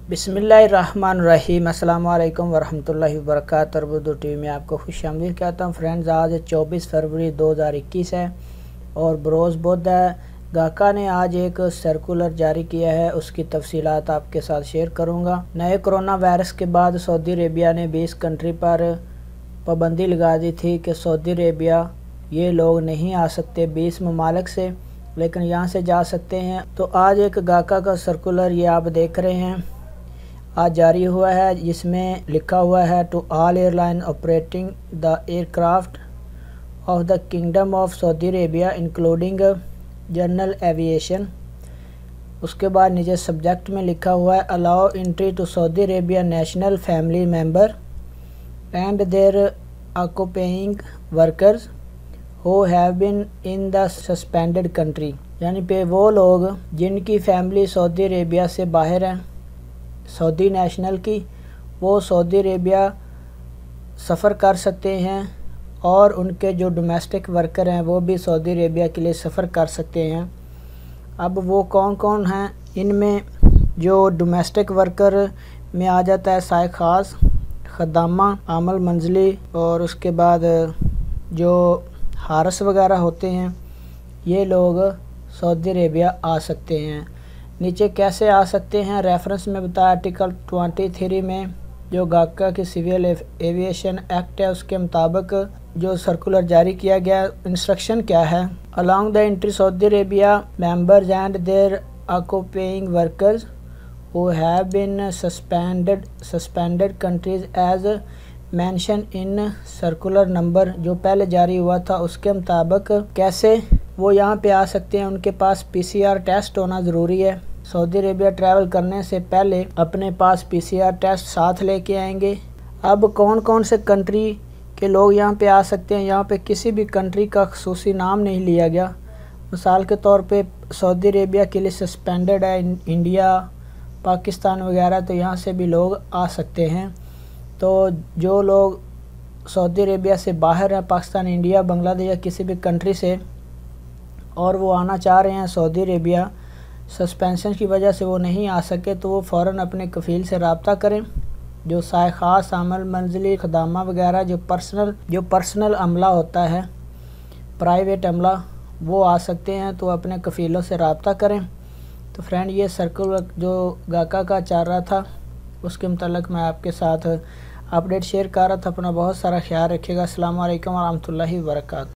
बिस्मिल्लाहिर्रहमानिर्रहीम। अस्सलाम वालेकुम वरहमतुल्लाहि वबरकातुहू। उर्दू टीवी में आपको खुशामदीद कहता हूँ। फ्रेंड्स, आज 24 फरवरी 2021 है और बरोज़ बुध है। गाका ने आज एक सर्कुलर जारी किया है, उसकी तफसीलात आपके साथ शेयर करूँगा। नए कोरोना वायरस के बाद सऊदी अरेबिया ने 20 कंट्री पर पाबंदी लगा दी थी कि सऊदी अरेबिया ये लोग नहीं आ सकते 20 ममालिक से, लेकिन यहाँ से जा सकते हैं। तो आज एक गाका का सर्कुलर ये आप देख रहे हैं आज जारी हुआ है, जिसमें लिखा हुआ है to all airline operating the aircraft of the kingdom of Saudi Arabia including general aviation. उसके बाद नीचे सब्जेक्ट में लिखा हुआ है allow entry to Saudi Arabia national family member and their occupying workers who have been in the suspended country. यानी पे वो लोग जिनकी फैमिली सऊदी अरेबिया से बाहर हैं, सऊदी नेशनल की, वो सऊदी अरेबिया सफ़र कर सकते हैं और उनके जो डोमेस्टिक वर्कर हैं वो भी सऊदी अरेबिया के लिए सफ़र कर सकते हैं। अब वो कौन कौन हैं, इनमें जो डोमेस्टिक वर्कर में आ जाता है साय ख़ास, ख़दामा, आमल मंजली और उसके बाद जो हारस वगैरह होते हैं, ये लोग सऊदी अरेबिया आ सकते हैं। नीचे कैसे आ सकते हैं, रेफरेंस में बताया आर्टिकल 23 में जो गाका की सिविल एविएशन एक्ट है उसके मुताबिक जो सर्कुलर जारी किया गया। इंस्ट्रक्शन क्या है, along the entry Saudi Arabia members and their occupying workers who have been suspended countries as mention in circular number, जो पहले जारी हुआ था उसके मुताबिक कैसे वो यहाँ पे आ सकते हैं। उनके पास PCR टेस्ट होना ज़रूरी है। सऊदी अरेबिया ट्रैवल करने से पहले अपने पास PCR टेस्ट साथ लेके आएंगे। अब कौन कौन से कंट्री के लोग यहाँ पे आ सकते हैं, यहाँ पे किसी भी कंट्री का ख़ुसूसी नाम नहीं लिया गया। मिसाल के तौर पे सऊदी अरेबिया के लिए सस्पेंडेड है इंडिया, पाकिस्तान वगैरह, तो यहाँ से भी लोग आ सकते हैं। तो जो लोग सऊदी अरेबिया से बाहर हैं, पाकिस्तान, इंडिया, बांग्लादेश या किसी भी कंट्री से, और वो आना चाह रहे हैं सऊदी अरेबिया, सस्पेंशन की वजह से वो नहीं आ सके, तो वो फ़ौरन अपने कफ़ील से रब्ता करें। जो साय ख़ास, आमल मंजली, ख़दामा वगैरह जो पर्सनल अमला होता है, प्राइवेट अमला, वो आ सकते हैं, तो अपने कफ़ीलों से रब्ता करें। तो फ्रेंड, ये सर्कुलर जो गाका का चल रहा था उसके मुताल्लिक़ मैं आपके साथ अपडेट शेयर कर रहा था। अपना बहुत सारा ख्याल रखिएगा। अस्सलाम वालेकुम व रहमतुल्लाहि व बरकातहू।